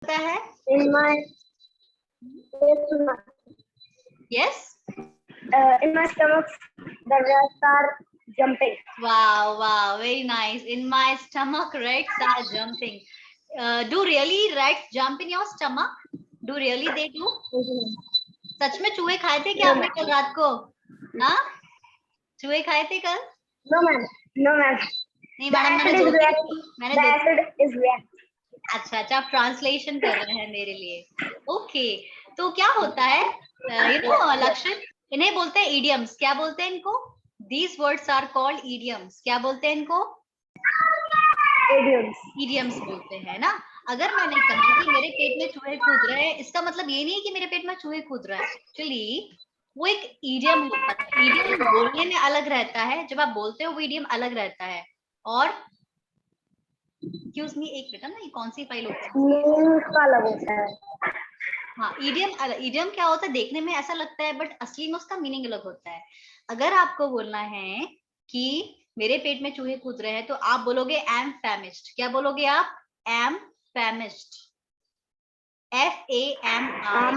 होता है? In my Yes. in my stomach, the rats are jumping. Wow, wow, very nice. In my stomach, rats are jumping. Do really rats jump in your stomach? Do really they do? सच में चूहे खाए थे क्या आपने कल रात को? हाँ, चूहे खाए थे कल? No ma'am, no ma'am. नहीं The madam, acid is react. The acid is react. अच्छा अच्छा, आप ट्रांसलेशन कर रहे हैं मेरे लिए. ओके, तो क्या होता है लक्षित, इन्हें बोलते हैं idioms. क्या बोलते हैं इनको? These words are called idioms. क्या बोलते हैं इनको? Idioms बोलते हैं ना. अगर मैंने कहा कि मेरे पेट में चूहे कूद रहे हैं, इसका मतलब ये नहीं कि मेरे पेट में चूहे कूद रहा है. एक्चुअली वो एक इडियम होता है. इडियम बोलने में अलग रहता है, जब आप बोलते हो वो इडियम अलग रहता है. और एक्सक्यूज मी, एक मिनट ना, ये कौन सी फाइल होती है? हाँ, इडियम क्या होता है? देखने में ऐसा लगता है बट असली में उसका मीनिंग अलग होता है. अगर आपको बोलना है कि मेरे पेट में चूहे कूद रहे हैं, तो आप बोलोगे एम फैमिश्ड. क्या बोलोगे आप? M फैमिश्ड. FAMISHED,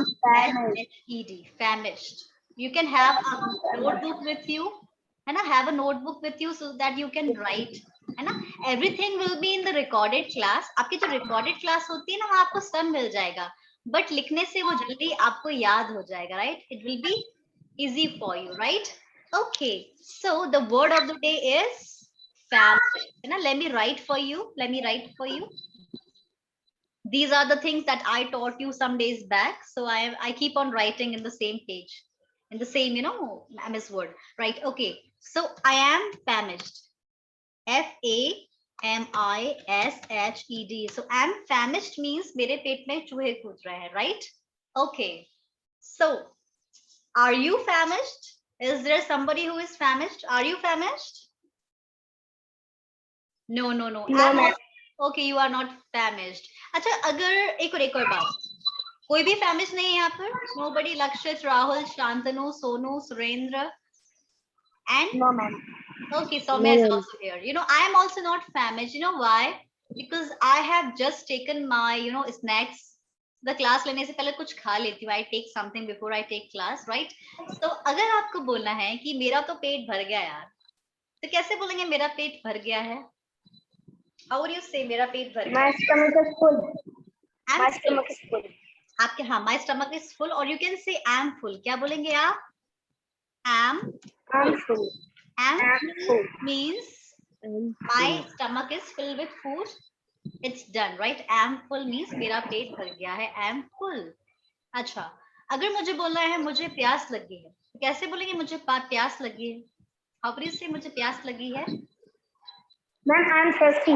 famished. You can have a notebook with you, है ना? Have a notebook with you so that you can write, है ना? Everything will be in the recorded class. आपकी जो recorded class होती है ना, वहाँ आपको सब मिल जाएगा. But लिखने से वो जल्दी आपको याद हो जाएगा, right? It will be easy for you, right? Okay. So the word of the day is famished. है ना? Let me write for you. These are the things that I taught you some days back. So I keep on writing in the same page, in the same, MS Word, right? Okay. So I am famished. FAMISHED. So am famished means मेरे पेट में चूहे कूद रहे हैं, right? Okay. So are you famished? Is there somebody who is famished? Are you famished? No. No. Okay, you are not famished. अच्छा, अगर एक और बात, कोई भी famished नहीं है यहाँ पर? Nobody? Lakshit, Rahul, Shantanu, Sonu, Surendra, and No ma'am. okay, Soumya is also here. I am also not famished. You know why? Because I have just taken my, snacks. The class लेने से पहले कुछ खा लेती हूँ. I take something before I take class, right? So अगर आपको बोलना है कि मेरा तो पेट भर गया यार, तो कैसे बोलेंगे मेरा पेट भर गया है? How would you say मेरा पेट भर गया? My stomach is full. My stomach is full. आपके हाँ, my stomach is full, or you can say am full. क्या बोलेंगे आप? I'm full. Am full means my stomach is filled with food. It's done, right? Am full means मेरा पेट भर गया है. Am full. अच्छा, अगर मुझे बोलना है मुझे प्यास लगी है, तो कैसे बोलेंगे मुझे प्यास लगी है? How would you say मुझे प्यास लगी है? Ma'am, I'm thirsty.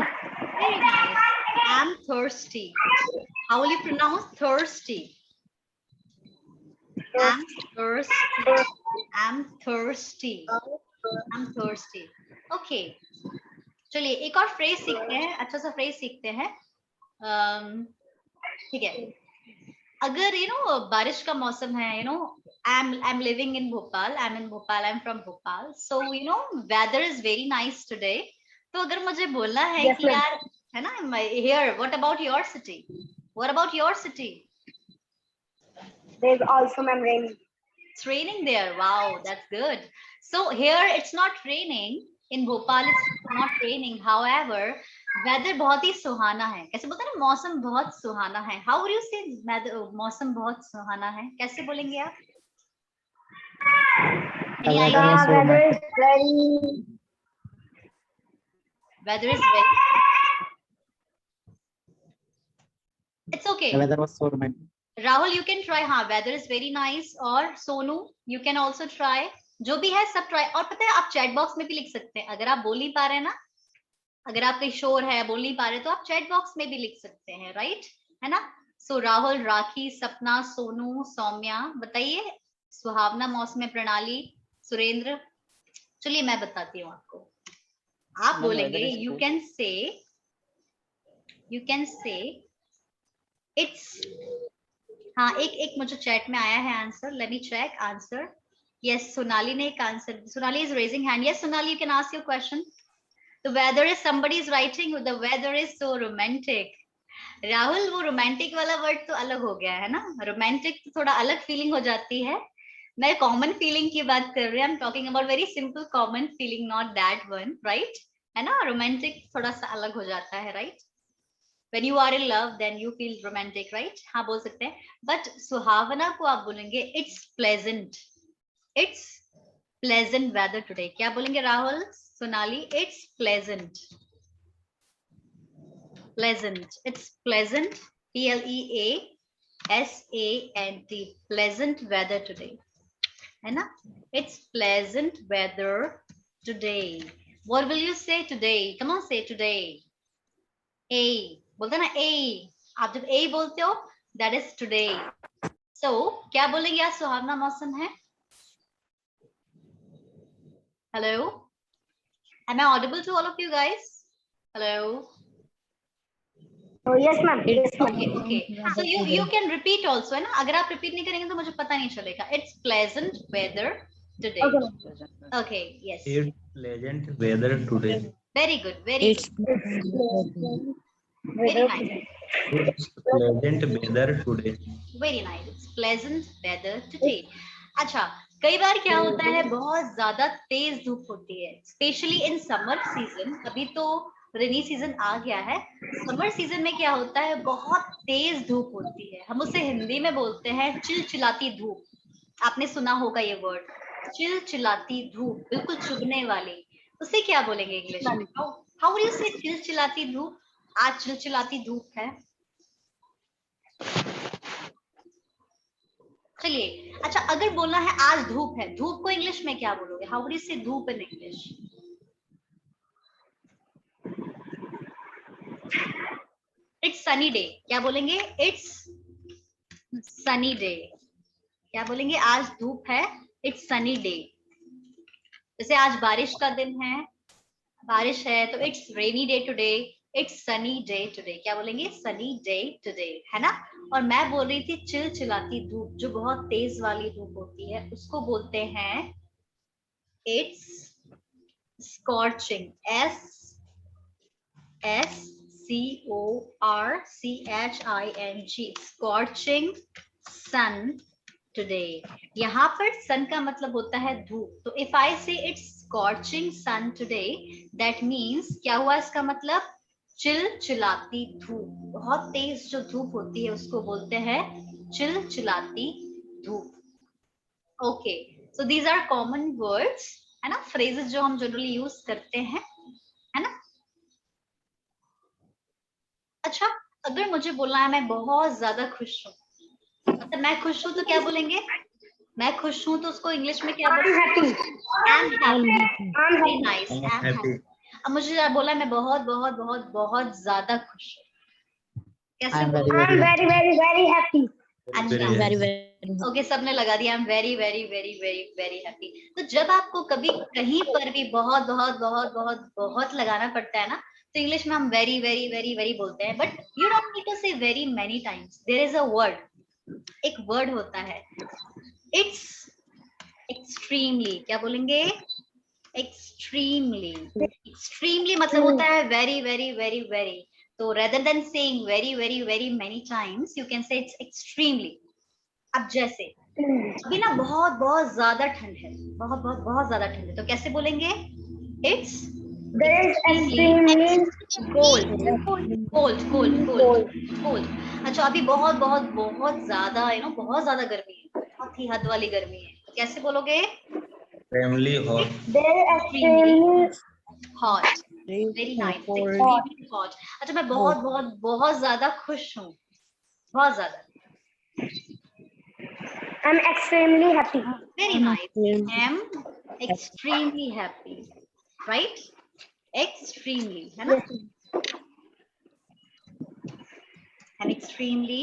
Very nice. I'm thirsty. How will you pronounce thirsty? I'm thirsty. I'm thirsty. I'm thirsty. Okay. चलिए एक और फ्रेज सीखते हैं, अच्छा सा फ्रेज सीखते हैं. ठीक है. अगर बारिश का मौसम है, I'm living in Bhopal. I'm from Bhopal. So weather is very nice today. तो अगर मुझे बोलना है कि यार, है ना, here, what about your city? What about your city? There's also raining. It's raining there. Wow, that's good. So here it's not raining. In Bhopal it's not raining. However, weather बहुत ही सुहाना है. कैसे बोलते हैं ना, मौसम बहुत सुहाना है. How would you say मौसम बहुत सुहाना है? कैसे बोलेंगे आप? Weather is very. Weather is very. It's okay. The weather was so romantic. Rahul, you can try. हाँ, weather is very nice. और Sonu, you can also try. जो भी है सब ट्राई. और पता है आप चैट बॉक्स में भी लिख सकते हैं. अगर आप बोल नहीं पा रहे हैं ना, अगर आप कहीं शोर है, बोल नहीं पा रहे, तो आप चैट बॉक्स में भी लिख सकते हैं, राइट? है ना? सो राहुल, राखी, सपना, सोनू, सौम्या, बताइए. सुहावना मौसम में प्रणाली, सुरेंद्र. चलिए मैं बताती हूँ आपको. आप बोलेंगे यू कैन से इट्स. हाँ, एक मुझे चैट में आया है answer. Let me check answer. Yes, Sonali ने एक answer. Sonali is raising hand. Yes, Sonali, you can ask your question. The weather is, somebody is writing, the weather is so romantic. Rahul वो romantic वाला word तो अलग हो गया है ना, रोमांटिक तो थोड़ा अलग फीलिंग हो जाती है, मैं कॉमन फीलिंग की बात कर रही हूँ, I am talking about very simple common feeling, not that one, right, है ना, रोमांटिक थोड़ा सा अलग हो जाता है, right, when you are in love then you feel romantic, right, हाँ बोल सकते हैं, but सुहावना को आप बोलेंगे it's pleasant, it's pleasant weather today, क्या बोलेंगे Rahul, Sonali, it's pleasant, pleasant, it's pleasant, Pleasant, pleasant weather today, है ना, it's pleasant weather today, what will you say today, come on say today, a बोलते ना a, आप जब a बोलते हो that is today, so क्या बोलेंगे, आज सुहावना मौसम है, hello, am I audible to all of you guys, hello, Oh, yes, ma'am. Yes, ma'am. okay, okay, so you can repeat also, है ना, अगर आप repeat नहीं करेंगे तो मुझे पता नहीं चलेगा, it's pleasant weather today, Okay, ma'am. okay, yes, It's pleasant weather today. very good, very It's good, very nice, It's pleasant weather today. very nice, it's pleasant weather today, अच्छा, कई बार क्या होता है, बहुत ज्यादा तेज धूप होती है, स्पेशली इन समर सीजन, अभी तो रेनी सीजन आ गया है, समर सीजन में क्या होता है, बहुत तेज धूप होती है, हम उसे हिंदी में बोलते हैं चिलचिलाती धूप, आपने सुना होगा ये वर्ड, चिलचिलाती धूप, बिल्कुल चुभने वाली, उसे क्या बोलेंगे इंग्लिश में, हाउ विल यू से चिलचिलाती धूप, आज चिलचिलाती धूप है, चलिए, अच्छा अगर बोलना है आज धूप है, धूप को इंग्लिश में क्या बोलोगे, हाउ विल यू से धूप in English, it's sunny day, क्या बोलेंगे, इट्स सनी डे, क्या बोलेंगे, आज धूप है, इट्स सनी डे, जैसे आज बारिश का दिन है, बारिश है तो it's rainy day today, it's sunny day today, क्या बोलेंगे, सनी डे टुडे, है ना, और मैं बोल रही थी चिलचिलाती धूप, जो बहुत तेज वाली धूप होती है उसको बोलते हैं it's scorching, SCORCHING, scorching sun today, यहाँ पर सन का मतलब होता है धूप, तो if I say it's scorching sun today, that means क्या हुआ, इसका मतलब चिलचिलाती धूप, बहुत तेज जो धूप होती है उसको बोलते हैं चिलचिलाती धूप, okay, so these are common words, है ना, फ्रेजेस जो हम जनरली यूज करते हैं, है ना, अच्छा अगर मुझे बोलना है मैं बहुत ज्यादा खुश हूँ, मतलब मैं खुश हूँ तो क्या बोलेंगे, मैं खुश हूँ तो उसको इंग्लिश में क्या I'm बोलेंगे, happy. I'm happy, I'm very happy. nice, I'm I'm happy, happy. अब मुझे बोला मैं बहुत बहुत बहुत बहुत ज्यादा खुश हूँ, कैसे I'm very, बोलूं, I'm very, very, very happy. अच्छा, Very very, happy. very. Okay, सबने लगा दिया, I am very very very very very happy, तो जब आपको कभी कहीं पर भी बहुत बहुत बहुत बहुत बहुत लगाना पड़ता है ना, तो इंग्लिश में हम वेरी वेरी वेरी वेरी बोलते हैं, but you don't need to say very many times, there is a word, एक वर्ड होता है, इट्स एक्सट्रीमली, क्या बोलेंगे, एक्सट्रीमली, एक्सट्रीमली मतलब होता है वेरी वेरी वेरी वेरी, तो rather than saying very very very many times you can say it's extremely, अब जैसे अभी ना बहुत बहुत ज्यादा ठंड है, बहुत बहुत बहुत ज्यादा ठंड है, तो कैसे बोलेंगे, it's There is extremely cold cold cold cold cold, अच्छा अभी बहुत बहुत बहुत ज्यादा बहुत ज्यादा गर्मी है, बहुत ही हद वाली गर्मी है, तो कैसे बोलोगे, Extremely hot. there is extremely hot, very nice, Cold. Extremely hot, अच्छा मैं बहुत बहुत बहुत ज्यादा खुश हूँ, बहुत ज्यादा, I'm extremely happy. very nice, am extremely happy, right, extremely, है ना, I'm extremely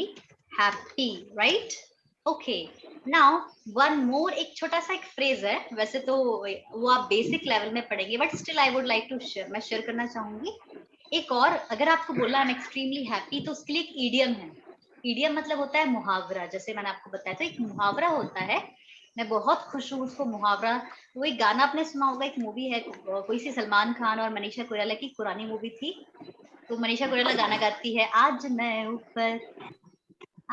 happy, right, okay, now one more, एक छोटा सा एक फ्रेज है, वैसे तो वो आप बेसिक लेवल में पढ़ेंगे, but still I would like to share, मैं शेयर करना चाहूंगी, एक और, अगर आपको बोला I'm extremely happy तो उसके लिए एक ईडियम है, ईडियम मतलब होता है मुहावरा, जैसे मैंने आपको बताया था, एक मुहावरा होता है, मैं बहुत खुश हूँ, उसको मुहावरा, वो एक गाना आपने सुना होगा, एक मूवी है कोई सी सलमान खान और मनीषा कोइराला की पुरानी मूवी थी, तो मनीषा कोइराला गाना गाती है, आज मैं ऊपर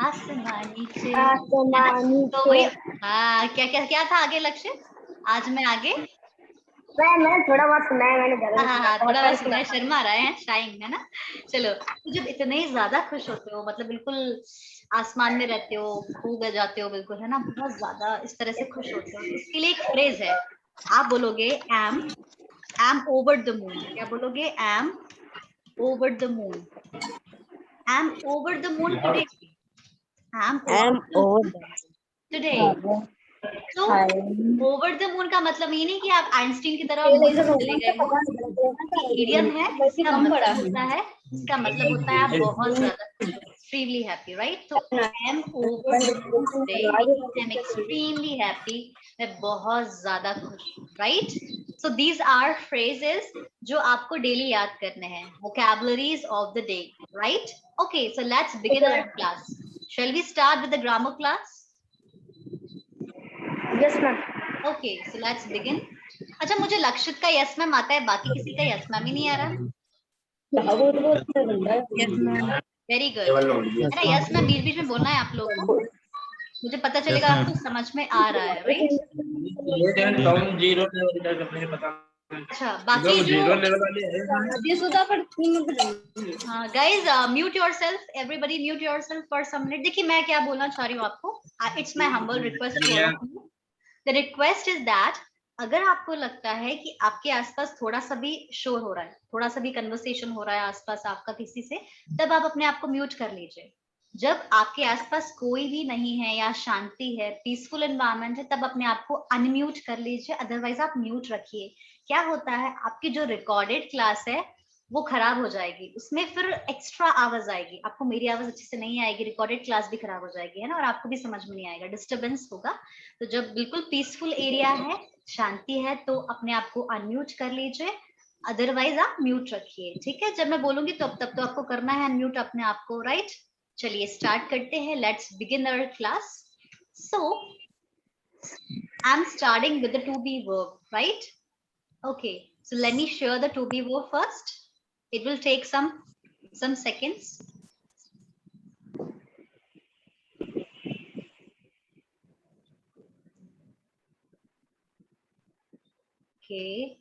आसमान नीचे, आसमानी तो वही। हाँ, क्या क्या क्या था आगे लक्ष्य? आज मैं आगे, मैं थोड़ा बहुत सुना है, मैंने ज्यादा नहीं हाँ सुना, थोड़ा बहुत सुना सुना है, शर्मा रहे हैं, शाइन है ना। चलो, तो जब इतने ज्यादा खुश होते हो, मतलब बिल्कुल आसमान में रहते हो, खो गए जाते हो बिल्कुल, है ना, बहुत ज्यादा इस तरह से खुश होते हो, तो इसके लिए एक फ्रेज है, आप बोलोगे एम ओवर द मून। क्या बोलोगे? Am over the moon, am over the moon today, am over today. तो ओवर द मून का मतलब ये नहीं कि आप आइंस्टीन की तरह मून पे चले गए हो, इडियम है, इसका मतलब होता है, इसका मतलब होता है आप बहुत ज्यादा एक्सट्रीमली हैप्पी, राइट? तो I am over the moon today, I am extremely happy, मैं बहुत ज्यादा खुश हूँ, right? So these are phrases जो आपको डेली याद करने हैं, vocabularies of the day, right? Okay, so let's begin our class. Shall we start with the grammar class? Yes ma'am. Okay, so let's begin. अच्छा, मुझे लक्षित का यस मैम आता है, बाकी किसी का यस मैम ही नहीं आ रहा। वेरी गुड, है ना, यस मैम बीच बीच में बोलना है आप लोग को, मुझे पता चलेगा आपको समझ में आ रहा है, राइट? अच्छा, बाकी जो guys mute yourself, everybody mute yourself for some minute. देखिए मैं क्या बोलना चाह रही हूँ आपको, it's my humble request to all of you. The request is that अगर आपको लगता है कि आपके आसपास थोड़ा सा भी शोर हो रहा है, थोड़ा सा भी कन्वर्सेशन हो रहा है आसपास आपका किसी से, तब आप अपने आप को म्यूट कर लीजिए। जब आपके आसपास कोई भी नहीं है या शांति है, पीसफुल एनवायरनमेंट है, तब अपने आप को अनम्यूट कर लीजिए, अदरवाइज आप म्यूट रखिए। क्या होता है, आपकी जो रिकॉर्डेड क्लास है वो खराब हो जाएगी, उसमें फिर एक्स्ट्रा आवाज आएगी, आपको मेरी आवाज अच्छे से नहीं आएगी, रिकॉर्डेड क्लास भी खराब हो जाएगी, है ना, और आपको भी समझ में नहीं आएगा, डिस्टरबेंस होगा। तो जब बिल्कुल पीसफुल एरिया है, शांति है, तो अपने आप को अनम्यूट कर लीजिए, अदरवाइज आप म्यूट रखिए, ठीक है? जब मैं बोलूंगी तो तब तो आपको करना है अनम्यूट अपने आप को, राइट? चलिए स्टार्ट करते हैं, let's begin our class. So I am starting with the to be verb, right? Okay, so let me share the to be verb first. It will take some seconds. Okay.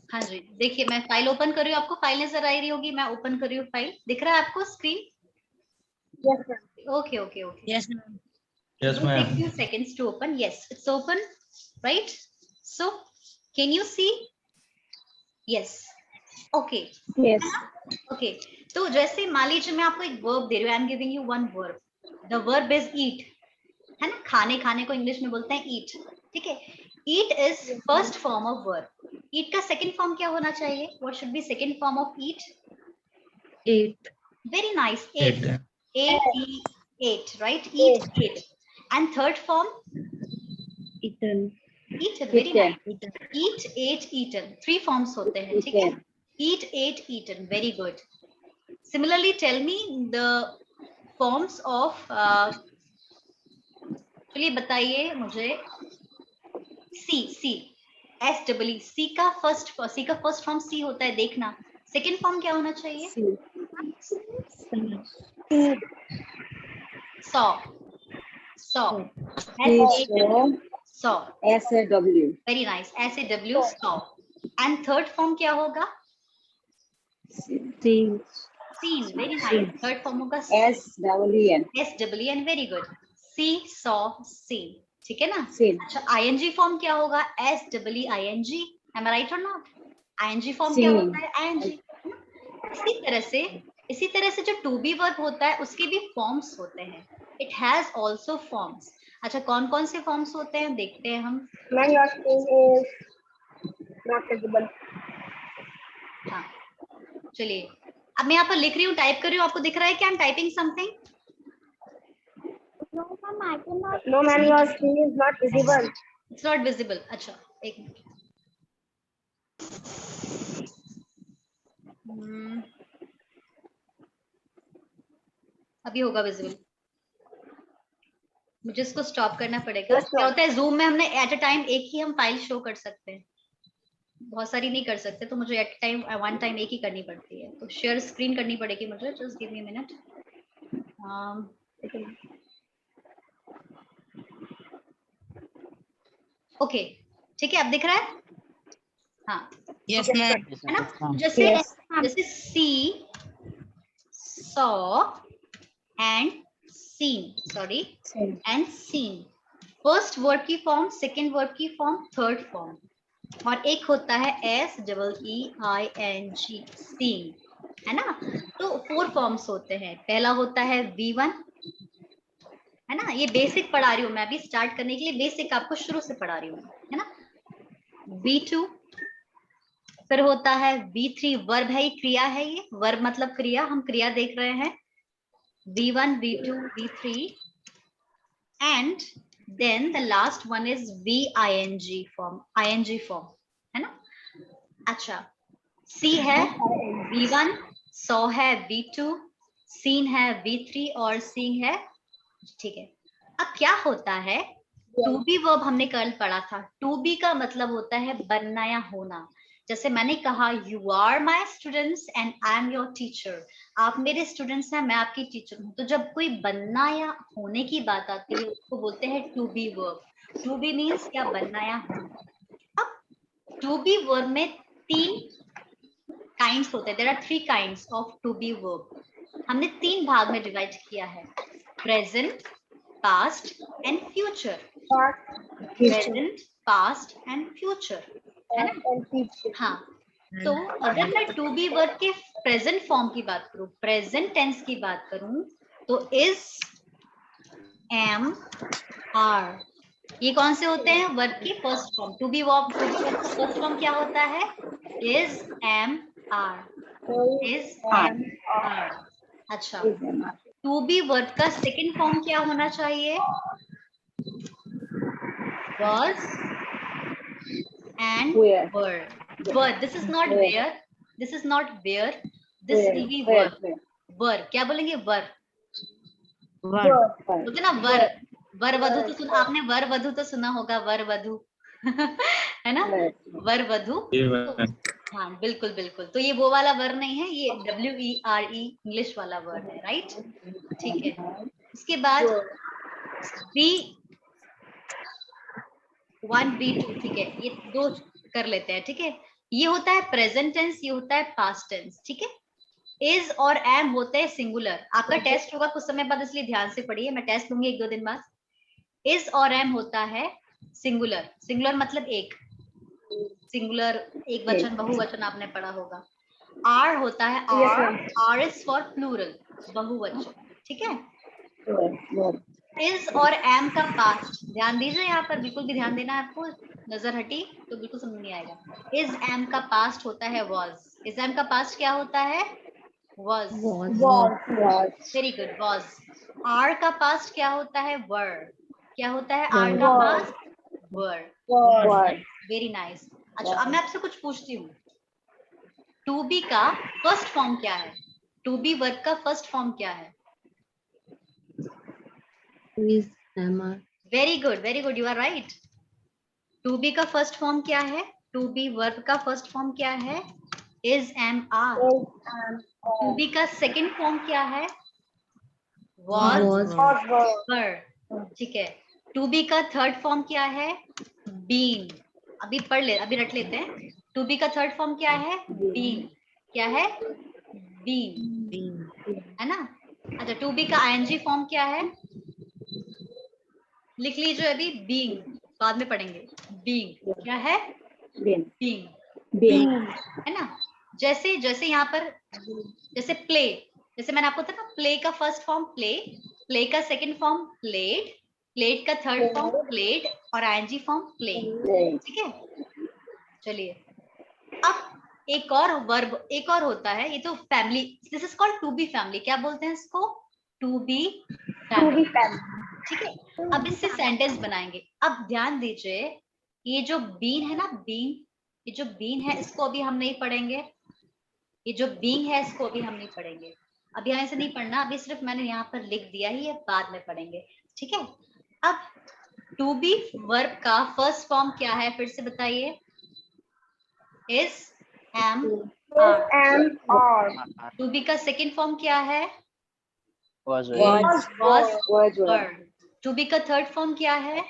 हाँ जी, देखिए मैं file open कर रही हूँ, आपको file नजर आ रही होगी, मैं ओपन कर रही हूँ फाइल, दिख रहा है आपको screen? Yes ma'am. Okay, okay, okay. Yes, ma'am. Yes, It will take ma'am. few seconds to open. Yes, it's open, right? So, can you see? Yes. Okay. Yes. Okay. तो जैसे मान लीजिए मैं आपको एक वर्ब दे रही हूँ, I am giving you one verb, the verb is eat, है ना, खाने, खाने को इंग्लिश में बोलते हैं ईट, ठीक है? Eat is first form of verb. Eat का सेकंड फॉर्म क्या होना चाहिए? What should be second form of eat? Eight. Very nice, Eight. Ate, ate, right? Eat, ate. And third form? Eaten. Eaten, very nice, Eaten. Eat, ate, eaten, three forms होते हैं, ठीक है? Eat, ate, eaten, very good. Similarly tell me the forms of, चलिए बताइए मुझे, सी, सी, S double E, सी का first form सी होता है, देखना। सेकंड फॉर्म क्या होना चाहिए? Saw, saw, saw, SAW। Very nice, S A W, saw. And third form क्या होगा? Seen. Seen, very nice, third form होगा SEEN। S W N, very good, see, saw, seen, ठीक है ना? Seen। अच्छा, आईएनजी फॉर्म क्या होगा? S W I N G, am I right और नॉट? आईएनजी फॉर्म क्या Seen। होता है? आईएनजी। इसी तरह से जो टू बी वर्ब होता है उसके भी फॉर्म्स होते हैं, इट हैज आल्सो फॉर्म्स। अच्छा, कौन कौन से फॉर्म्स होते हैं देखते हैं हम। Ma'am your screen is not visible. हाँ, चलिए, अब मैं यहाँ पर लिख रही हूँ, टाइप कर रही हूँ, आपको दिख रहा है क्या? I am typing something. No, ma'am, your screen is not visible. It's not visible. अच्छा, एक मिनट. अभी होगा विजिबल. मुझे इसको स्टॉप करना पड़ेगा. Yes, क्या ma'am. होता है जूम में हमने एट अ टाइम एक ही हम फाइल शो कर सकते हैं, बहुत सारी नहीं कर सकते, तो मुझे एट टाइम वन टाइम एक ही करनी पड़ती है. तो शेयर स्क्रीन करनी पड़ेगी मुझे. Just give me minute. Okay, ठीक है, अब दिख रहा है. हाँ, Yes, ma'am. है ना. जैसे Yes. जैसे see, saw and seen, sorry, and seen. First verb की फॉर्म, सेकेंड वर्ब की फॉर्म, थर्ड फॉर्म. और एक होता है SEEING, सीन, है ना. तो 4 फॉर्म्स होते हैं. पहला होता है V1, है ना. ये बेसिक पढ़ा रही हूँ मैं अभी, स्टार्ट करने के लिए बेसिक आपको शुरू से पढ़ा रही हूँ, है ना. V2, फिर होता है V3, वर्ब है, ये क्रिया है, ये वर्ब मतलब क्रिया, हम क्रिया देख रहे हैं. V1, V2, V3, and then the last one is VING form, ING form, है ना. अच्छा, C है V1, सॉ है V2, सीन है V3 और सीइंग है. ठीक है. अब क्या होता है, टू बी वर्ब हमने कल पढ़ा था. टू बी का मतलब होता है बनना या होना. जैसे मैंने कहा, you are my students and I am your teacher. आप मेरे स्टूडेंट्स हैं, मैं आपकी टीचर हूँ. तो जब कोई बनना या होने की बात आती है उसको बोलते हैं to be verb. To be means क्या, बनना या होना. अब टू बी वर्ब में 3 काइंड्स होते हैं. There are 3 kinds of to be verb. हमने 3 भाग में डिवाइड किया है. Present, past and future. Present, past and future, है ना. हाँ, तो अगर मैं टू बी वर्ब के प्रेजेंट फॉर्म की बात करूं, प्रेजेंट टेंस की बात करूं, तो इज, एम, आर, ये कौन से होते हैं, वर्ब की first form. To be verb का फर्स्ट फॉर्म क्या होता है, is, am, are. Is, am, are. अच्छा, टू बी वर्ब का सेकंड फॉर्म क्या होना चाहिए, was and were. Were. This is not where. This is not where. This will be were. Were. क्या बोलेंगे, were. बोलते ना वर. वर वधु तो सुन, आपने वर वधु तो सुना होगा, वर वधु. है ना, वर वधु. हाँ, बिल्कुल बिल्कुल. तो ये वो वाला वर नहीं है, ये WERE इंग्लिश वाला वर्ड है, राइट. ठीक है. इसके बाद B1, B2, ठीक है, ये 2 कर लेते हैं. ठीक है, ये होता है प्रेजेंट टेंस, ये होता है पास्ट टेंस. ठीक है. इज और एम होते हैं सिंगुलर. आपका टेस्ट होगा कुछ समय बाद, इसलिए ध्यान से पढ़िए, मैं टेस्ट लूंगी 1-2 दिन बाद. इज और एम होता है सिंगुलर. सिंगुलर मतलब एक, सिंगुलर, एक वचन, बहुवचन आपने पढ़ा होगा. आर होता है are. Are is for plural, बहुवचन. ठीक है. इज और एम का पास्ट, ध्यान दीजिए यहाँ पर, बिल्कुल भी ध्यान देना है आपको, नजर हटी तो बिल्कुल समझ नहीं आएगा. इज एम का पास्ट होता है was. इज एम का पास्ट क्या होता है, was. Very good, was. Are का पास्ट क्या होता है, were. क्या होता है आर का पास्ट, were. Very nice. अच्छा, अब मैं आपसे कुछ पूछती हूँ, टू बी का फर्स्ट फॉर्म क्या है, टू बी वर्ब का फर्स्ट फॉर्म क्या है. is, am, are. Very good, very good, you are right. To be का फर्स्ट फॉर्म क्या है, टू बी वर्ब का फर्स्ट फॉर्म क्या है, is, am, are. To be का सेकंड फॉर्म क्या है, was, were. ठीक है. टू बी का थर्ड फॉर्म क्या है, been. अभी पढ़ ले, अभी रट लेते हैं. टू बी का थर्ड फॉर्म क्या है, been. क्या है, been, है ना. अच्छा, टू बी का ING फॉर्म क्या है, लिख लीजिए अभी, being, बाद में पढ़ेंगे. being क्या है, being, है ना. जैसे जैसे यहाँ पर, जैसे प्ले, जैसे मैंने आपको बताया ना, प्ले का फर्स्ट फॉर्म प्ले, प्ले का सेकंड फॉर्म प्लेड, प्लेड का थर्ड फॉर्म प्लेड और ING फॉर्म प्ले. ठीक है. चलिए, अब एक और वर्ब, एक और होता है, ये तो family, this is called to be family. क्या बोलते हैं इसको, टू बी फैमिली. ठीक है, अब इससे सेंटेंस बनाएंगे। अब ध्यान दीजिए, ये जो बीन है ना, बीन, ये जो बीन है इसको अभी हम नहीं पढ़ेंगे, ये जो बीइंग है इसको अभी हम नहीं पढ़ेंगे, अभी हमें से नहीं पढ़ना, अभी सिर्फ मैंने यहाँ पर लिख दिया ही है, बाद में पढ़ेंगे। ठीक है, अब टू बी वर्ब का फर्स्ट फॉर्म क्या है, फिर से बताइए। Is, am, are. एम और टू बी का सेकंड फॉर्म क्या है? Was was, टू बी का थर्ड फॉर्म क्या है?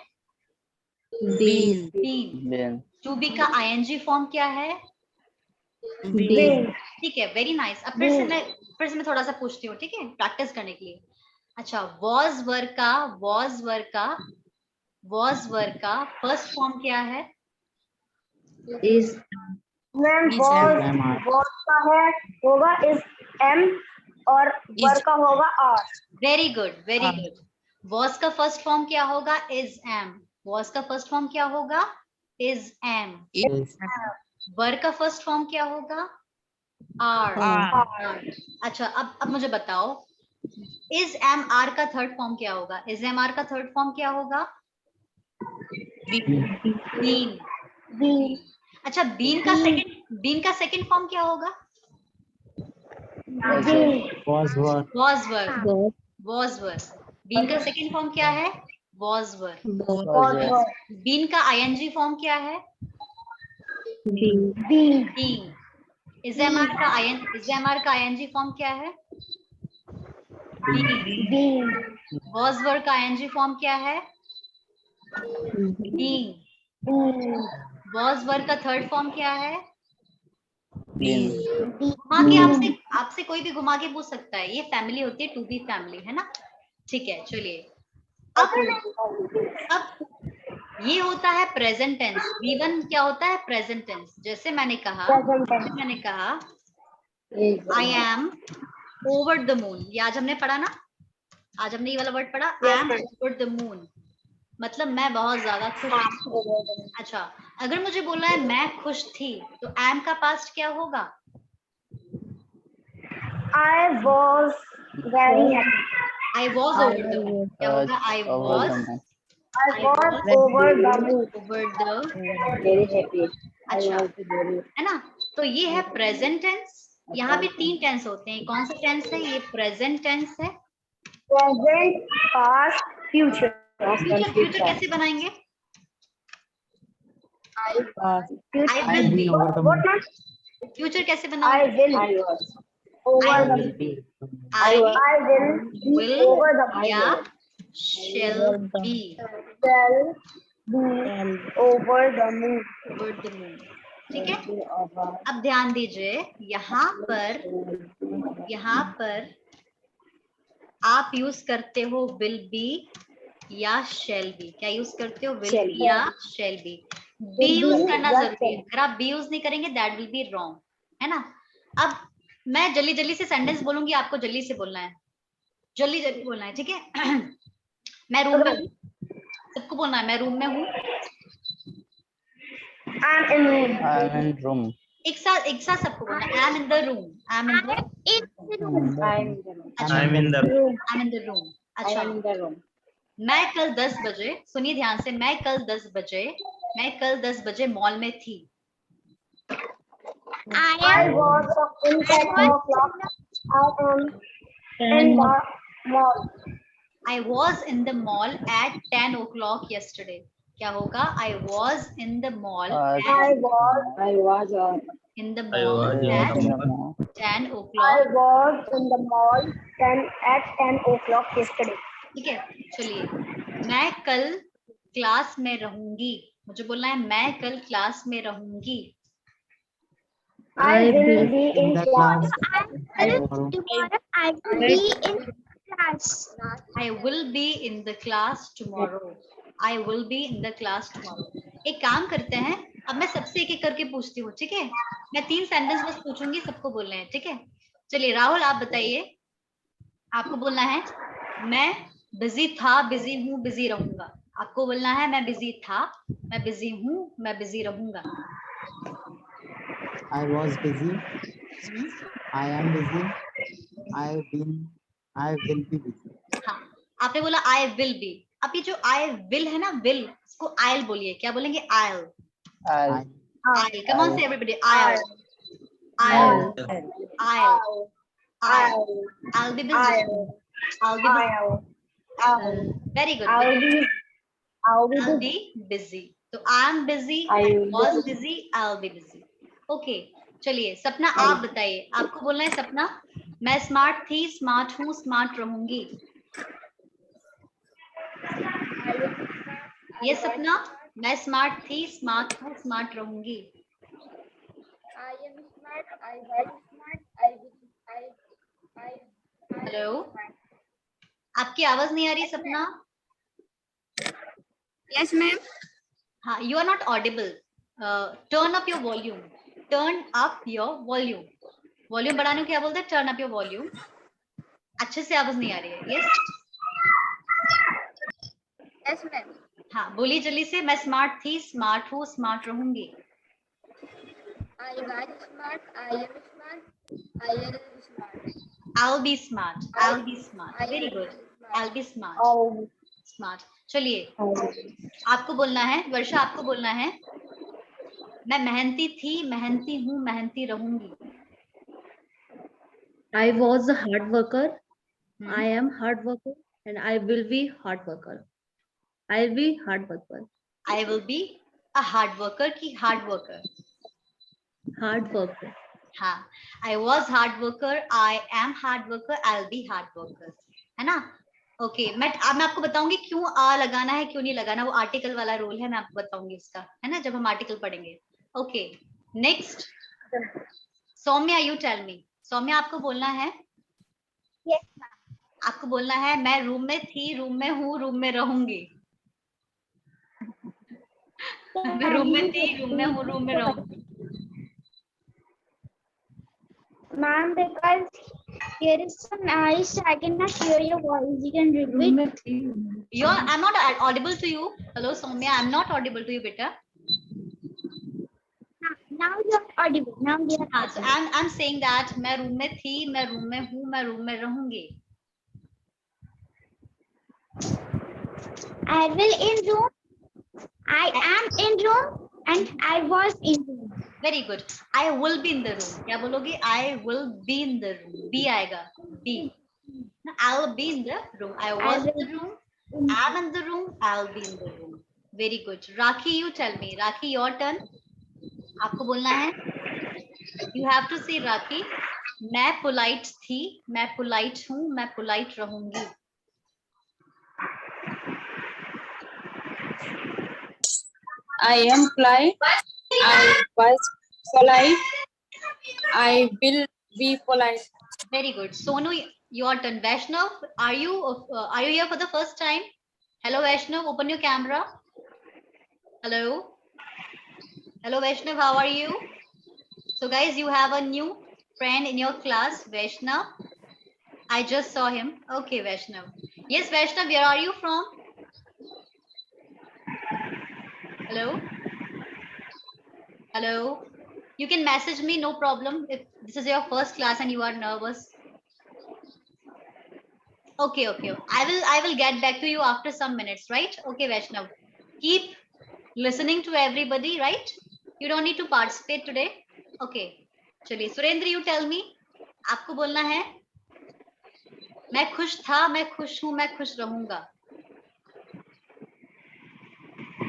Been. Been. been. To be का आईएनजी फॉर्म क्या है? Been. ठीक है, वेरी नाइस। अब फिर से मैं थोड़ा सा पूछती हूँ, ठीक है, प्रैक्टिस करने के लिए। अच्छा, was वर्ग का फर्स्ट फॉर्म क्या है? Is. मैम Is वॉज का है होगा इज एम और वर का होगा are. Very good, very good. was का फर्स्ट फॉर्म क्या होगा? Is am. was का फर्स्ट फॉर्म क्या होगा? Is am. वर्ग का फर्स्ट फॉर्म क्या होगा? आर। अच्छा, अब मुझे बताओ, इज एम आर का थर्ड फॉर्म क्या होगा? इज एम आर का थर्ड फॉर्म क्या होगा? बीन। बी अच्छा, बीन का सेकंड फॉर्म क्या होगा? Was work. was were. Been का सेकंड फॉर्म क्या है? was were. Was yes. Been का आईएनजी फॉर्म क्या है? Been. Been. Is am are का आईएनजी फॉर्म क्या है? बीन। was वर्ग का आईएनजी फॉर्म क्या है? बीन। was वर्ग का थर्ड फॉर्म क्या है? Been. घुमा के आपसे कोई भी घुमा के पूछ सकता है, ये फैमिली होती है, टू बी फैमिली, है ना। ठीक है, चलिए, अब ये होता है प्रेजेंट टेंस। V1 क्या होता है? Present tense. जैसे मैंने कहा I am over the moon, ये आज हमने पढ़ा ना, आज हमने ये वाला वर्ड पढ़ा, आई एम ओवर द मून, मतलब मैं बहुत ज्यादा खुश हूँ। अच्छा, अगर मुझे बोलना है मैं खुश थी, तो एम का पास्ट क्या होगा? I was very happy. I was over the moon, क्या होगा? I was over the moon over the, very happy. अच्छा, है ना। तो ये है प्रेजेंट टेंस। यहाँ भी 3 टेंस होते हैं, कौन सा टेंस है? ये प्रेजेंट टेंस है। Present, past, future. फ्यूचर कैसे बनाएंगे? I will be. फ्यूचर कैसे बनाओगे? Over the I will over the या shall be over the moon. over the moon। ठीक है, अब ध्यान दीजिए, यहाँ पर आप यूज करते हो will be या shall be। क्या यूज करते हो? will be या shall be। be यूज करना जरूरी है, अगर आप be यूज नहीं करेंगे that will be wrong, है ना। अब मैं जल्दी से सेंटेंस बोलूंगी, आपको जल्दी से बोलना है, जल्दी बोलना है, ठीक है। मैं रूम में हूँ, सबको बोलना है मैं रूम में हूँ। I'm in room। एक साथ सबको बोलना है, I'm in the room। I'm in the room। अच्छा, मैं कल 10 बजे, सुनिए ध्यान से, मैं कल 10 बजे मॉल में थी। I was in 10 o'clock। I am in the mall। I was in the mall at 10 o'clock yesterday। क्या होगा? I was in the mall I was in the I mall was at in the mall. 10 I o'clock। was in the mall at 10 o'clock yesterday। ठीक है, चलिए, मैं कल class में रहूंगी, मुझे बोलना है मैं कल क्लास में रहूंगी। I will be in class। I will be in the class tomorrow। I will be in the class tomorrow। एक काम करते हैं, अब मैं सबसे एक करके पूछती हूँ, ठीक है। मैं 3 सेंटेंस बस पूछूंगी, सबको बोलना है, ठीक है। चलिए राहुल, आप बताइए, आपको बोलना है मैं बिजी था, बिजी हूँ, बिजी रहूंगा। आपको बोलना है मैं बिजी था, मैं बिजी हूँ, मैं बिजी रहूंगा। I was busy। I am busy। I will be busy। हाँ, आपने बोला I will be, अब ये जो आई विल है ना, विल, इसको आयल बोलिए, क्या बोलेंगे? I'll, I'll. I'll, come on say everybody, I'll, I'll. I'll, I'll, I'll, I'll be busy, I'll be busy, very good, I'll be I'll be busy, तो I'm busy, I was busy, I'll be busy, okay। चलिए सपना आप बताइए, आपको बोलना है सपना, मैं स्मार्ट थी, स्मार्ट हूँ, स्मार्ट रहूंगी। ये सपना, मैं स्मार्ट थी, स्मार्ट हूँ, स्मार्ट रहूंगी। I am smart. I was smart. Hello, आपकी आवाज नहीं आ रही सपना? Yes, ma'am. हाँ, you are not audible, turn up your volume, turn up your volume, volume बढ़ाने को क्या बोलते हैं? Turn up your volume. अच्छे से आवाज नहीं आ रही है। Yes, Yes, ma'am. हाँ बोलिए जल्दी से, मैं स्मार्ट थी, स्मार्ट हूँ, स्मार्ट रहूंगी। I was smart. I am smart. I am smart. I'll be smart, I'll be smart, very good, I'll be smart, smart। चलिए आपको बोलना है, वर्षा आपको बोलना है, मैं मेहनती थी, मेहनती हूँ, मेहनती रहूंगी। I was a hard worker. Hmm. I am hard worker and I will be hard worker. I'll be hard worker. I will be a hard worker की hard worker। Hard worker. हाँ, I was hard worker, I am hard worker, I'll be hard worker, है ना? Okay, मैं आपको बताऊंगी क्यों आ लगाना है, क्यों नहीं लगाना, वो आर्टिकल वाला रूल है, मैं आपको बताऊंगी उसका, है ना, जब हम आर्टिकल पढ़ेंगे। Okay, next Saumya, you tell me. Saumya आपको बोलना है, Yes, ma'am. आपको बोलना है, मैं रूम में थी, रूम में हूँ, रूम में रहूंगी। मैं रूम में थी, रूम में हूँ, रूम में रहूंगी। Ma'am, because here is some noise. I cannot hear your voice. You can repeat. I'm not audible to you. Hello Soumya, I'm not audible to you beta। Now you are audible. Now you are हाँ, so audible. I'm saying that मैं room में थी, मैं room में हूँ, मैं room में रहूंगी। I will in room. I am in room and I was in room. Very good, I will be in the room, क्या बोलोगे? I will be in the room, be आएगा, be, I'll be in the room, I was in the room, I'm in the room, I'll be in the room। Very good, Rakhi, you tell me। Rakhi, your turn, आपको बोलना है, you have to say Rakhi, मैं polite थी, मैं polite हूँ, मैं polite रहूंगी। I am polite. I was polite. I will be polite. Very good, Sonu, your turn। Vaishnav, are you here for the first time? Hello Vaishnav, open your camera। Hello, hello Vaishnav, how are you? So guys, you have a new friend in your class, Vaishnav. I just saw him. Okay, Vaishnav. Yes, Vaishnav, where are you from? Hello? Hello? You can message me, no problem, if this is your first class and you are nervous. Okay, okay. I will get back to you after some minutes, right? Okay, Vaishnav. Keep listening to everybody, right? You don't need to participate today. Okay. चलिए, Surendra, you tell me. आपको बोलना है, मैं खुश था, मैं खुश हूँ, मैं खुश रहूंगा।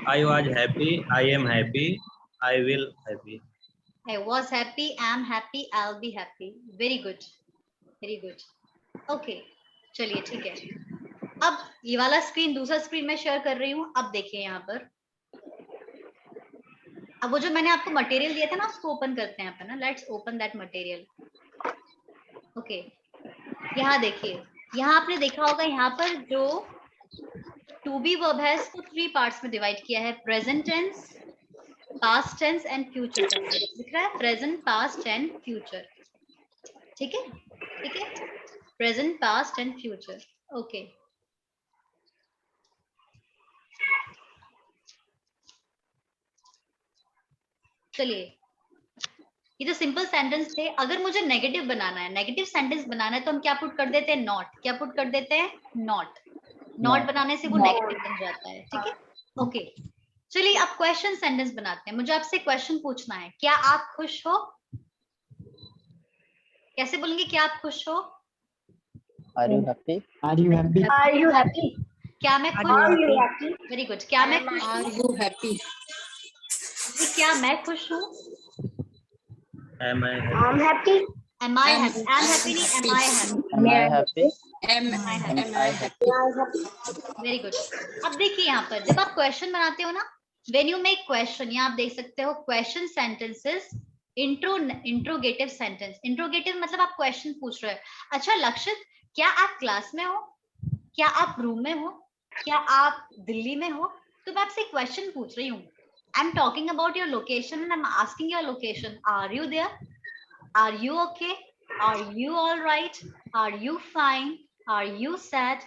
I was happy, I am happy, I will happy। I was happy, am happy, I'll be happy। Very good, very good। Okay, चलिए ठीक है। अब ये वाला स्क्रीन, दूसरा स्क्रीन मैं शेयर कर रही हूँ। अब देखिए यहाँ पर, अब वो जो मैंने आपको मटेरियल दिया था ना, उसको ओपन करते हैं अपन ना। Let's open that material. Okay, यहाँ देखिए, यहाँ आपने देखा होगा, यहाँ पर जो टू बी वर्ब है इसको 3 पार्ट्स में डिवाइड किया है, present tense, past tense and future tense. दिख रहा है, प्रेजेंट, पास्ट एंड फ्यूचर। ठीक है, ठीक है, present, past and future. Okay, चलिए, ये जो सिंपल सेंटेंस थे, अगर मुझे नेगेटिव बनाना है, नेगेटिव सेंटेंस बनाना है, तो हम क्या पुट कर देते हैं? नॉट। क्या पुट कर देते हैं? नॉट। Not No. बनाने से वो नेगेटिव बन जाता है, ठीक है। ओके, चलिए अब क्वेश्चन सेंटेंस बनाते हैं। मुझे आपसे क्वेश्चन पूछना है, क्या आप खुश हो? कैसे बोलेंगे क्या आप खुश हो? Are you happy? Are you happy? Are you happy? क्या मैं खुश Are हूँ? you happy? Very good. क्या मैं खुश Are हूँ? you happy? क्या मैं खुश हूँ? Am I happy? I'm happy. Am I Am happy? Am happy नहीं, am I happy? Am I happy? Am happy? I happy? Very good. अब देखिए यहाँ पर जब आप क्वेश्चन बनाते हो ना, व्हेन यू मेक क्वेश्चन, यहाँ आप देख सकते हो question sentences, interrogative sentence. Interrogative मतलब आप क्वेश्चन पूछ रहे हो। अच्छा लक्षित, क्या आप क्लास में हो? क्या आप रूम में हो? क्या आप दिल्ली में हो? तो मैं आपसे क्वेश्चन पूछ रही हूँ। I am talking about your location and I am asking your location. Are you there? Are you okay? Are you all right? Are you fine? Are you sad?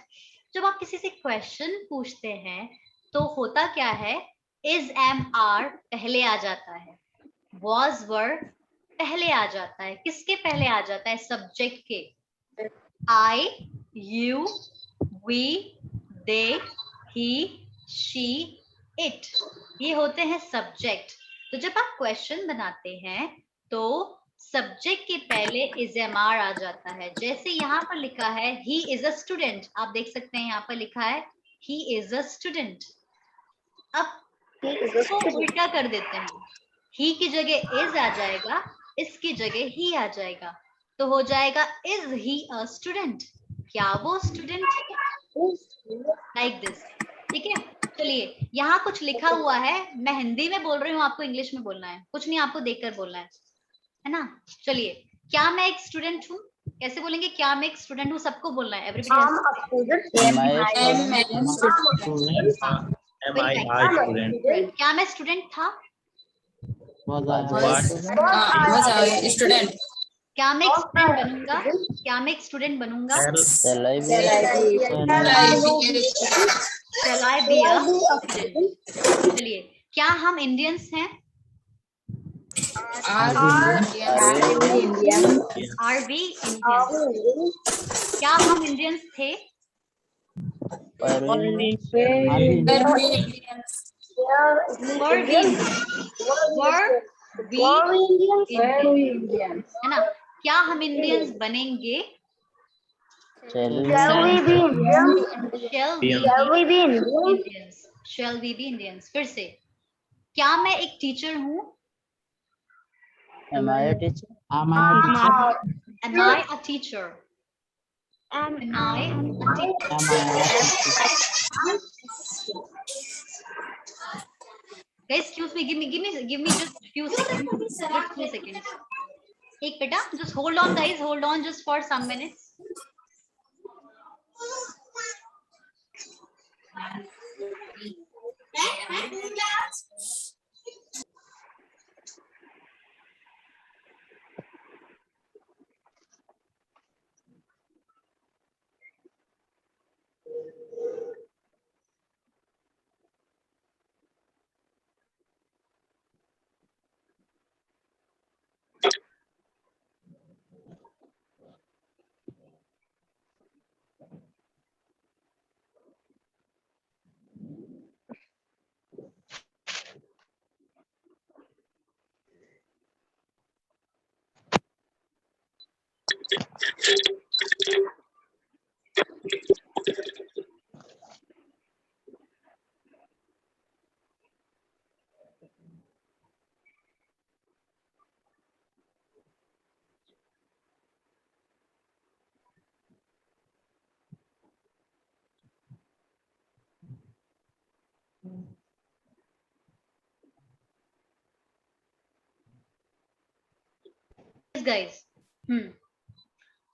जब आप किसी से क्वेश्चन पूछते हैं तो होता क्या है, इज, एम, आर पहले आ जाता है, was, were पहले आ जाता है। किसके पहले आ जाता है? सब्जेक्ट के। I, you, we, they, he, she, it, ये होते हैं सब्जेक्ट। तो जब आप क्वेश्चन बनाते हैं तो सब्जेक्ट के पहले इज, एम, आर आ जाता है। जैसे यहाँ पर लिखा है he is a student, आप देख सकते हैं यहाँ पर लिखा है he is a student। अब इसको उल्टा कर देते हैं, ही की जगह इज आ जाएगा, इसकी जगह ही आ जाएगा, तो हो जाएगा इज ही अ स्टूडेंट? क्या वो स्टूडेंट है? लाइक दिस, ठीक है। चलिए यहाँ कुछ लिखा हुआ है, मैं हिंदी में बोल रही हूँ, आपको इंग्लिश में बोलना है, कुछ नहीं आपको देखकर बोलना है ना। चलिए, क्या मैं एक स्टूडेंट हूँ? कैसे बोलेंगे क्या मैं एक स्टूडेंट हूँ? सबको बोलना है, everybody. Am I a student? Am I a student? क्या मैं स्टूडेंट था? Was I a What? student? Was a student? क्या मैं एक स्टूडेंट बनूंगा? क्या मैं एक स्टूडेंट बनूंगा? Shall I be a Shall I be a student? चलिए, क्या हम इंडियंस हैं? Are Are we Indian? Are we Indians? क्या हम इंडियंस थे? Are we Indian? Are we Indian? we Indians? Were we Indians? है ना। क्या हम इंडियंस बनेंगे? Shall Shall we be Indian? Shall we Shall we be Indian? Indians? Shall we be Indians? फिर से, क्या मैं एक टीचर हूँ? Am I a teacher? Am I a teacher? Am I a teacher? Am Am I a teacher? Am I a teacher? Guys, excuse me, give me just few seconds. Just few seconds. एक बेटा, just hold on guys, hold on just for some minutes. Guys,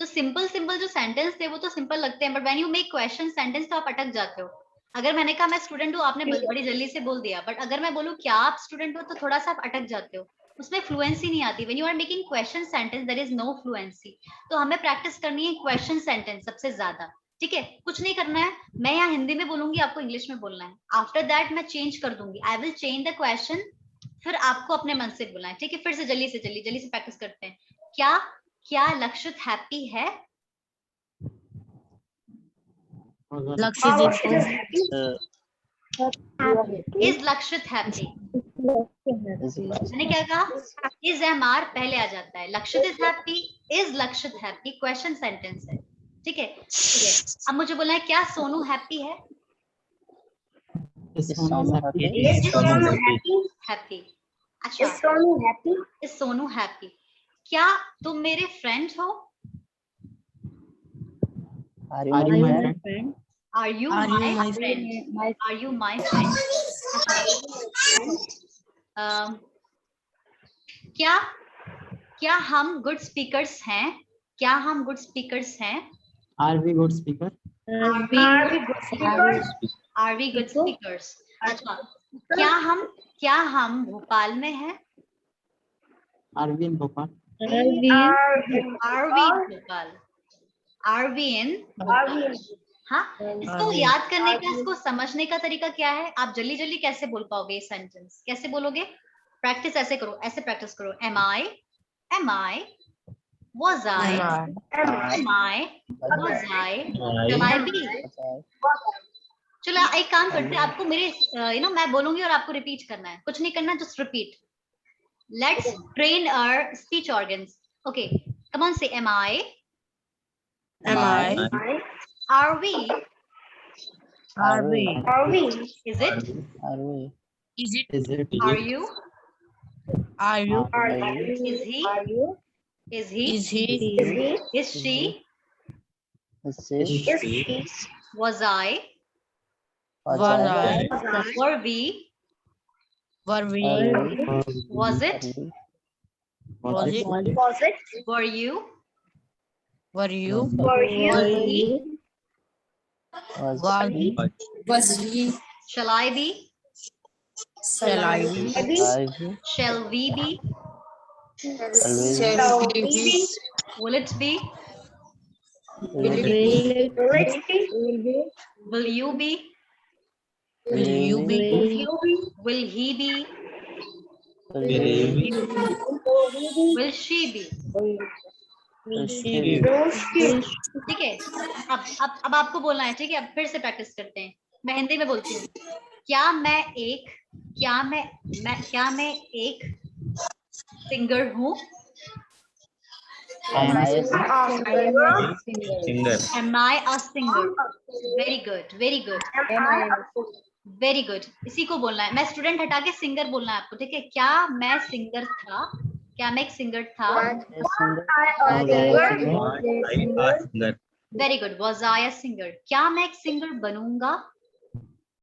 तो simple जो sentence थे वो तो simple लगते हैं, but when you make question sentence तो आप अटक जाते हो। अगर मैंने कहा मैं स्टूडेंट हूँ, आपने बड़ी जल्दी से बोल दिया, बट अगर मैं बोलूँ क्या आप स्टूडेंट हो, तो थोड़ा सा आप अटक जाते हो, उसमें फ्लुएंसी नहीं आती। When you are making question sentence there is no fluency. तो हमें प्रैक्टिस करनी है क्वेश्चन सेंटेंस सबसे ज्यादा, ठीक है। कुछ नहीं करना है, मैं यहाँ हिंदी में बोलूंगी, आपको इंग्लिश में बोलना है। आफ्टर दैट मैं चेंज कर दूंगी, I will change the question, फिर आपको अपने मन से बोलना है, ठीक है। फिर से जल्दी से प्रैक्टिस करते हैं। क्या लक्षित हैप्पी है? Lakshit Is Lakshit happy? मैंने क्या कहा? Is MR पहले आ जाता है. Lakshit is happy. Is Lakshit happy? Question sentence है. ठीक है. ठीक है. अब मुझे बोलना है क्या सोनू हैप्पी है? Is Sonu happy? Is Sonu happy? Happy. अच्छा. Is Sonu happy? क्या तुम मेरे फ्रेंड हो? Are you Are my you friend? my friend? Are you my friend? Are you my friend? क्या हम गुड स्पीकर्स हैं? क्या हम गुड स्पीकर्स हैं? Are we good speaker? Are we good speakers? Are we good speakers? अच्छा. क्या हम भोपाल में हैं? Are we in Bhopal? Are we in Bhopal? Are we in Bhopal? हाँ. इसको याद करने का, इसको समझने का तरीका क्या है? आप जल्दी जल्दी कैसे बोल पाओगे ये सेंटेंस? कैसे बोलोगे? प्रैक्टिस ऐसे करो, ऐसे प्रैक्टिस करो. Am I? Was I? Am I? Was I? Shall I be? चलो एक काम करते हैं. आपको मेरे मैं बोलूंगी और आपको रिपीट करना है. कुछ नहीं करना, just repeat. Let's train our speech organs. Okay, come on, say am I? Am I? Are we? Are we? Is it? Are we? Is it? Are you? Are you? Is he? Is he? Is he? Is she? Is she? Was I? Was I? Were we? Were we? Was it? Was it? Were you? Were you? Was he? Was he? Was he? Shall I be? Shall I be? Shall we be? Shall we be? Will it be? Will it be? Will you be? Will you be? Will he be? Will she be? Will she be? ठीक है. अब आपको बोलना है. ठीक है. अब फिर से प्रैक्टिस करते हैं. मैं हिंदी में बोलती हूँ. क्या मैं एक सिंगर हूँ? Am I a Singer. Am I a singer? Very good. Very good. Very good. इसी को बोलना है. मैं स्टूडेंट हटा के सिंगर बोलना है आपको. ठीक है. क्या मैं सिंगर था? क्या मैं एक सिंगर था? I a singer. Very good. Was I a singer? क्या मैं एक सिंगर बनूंगा?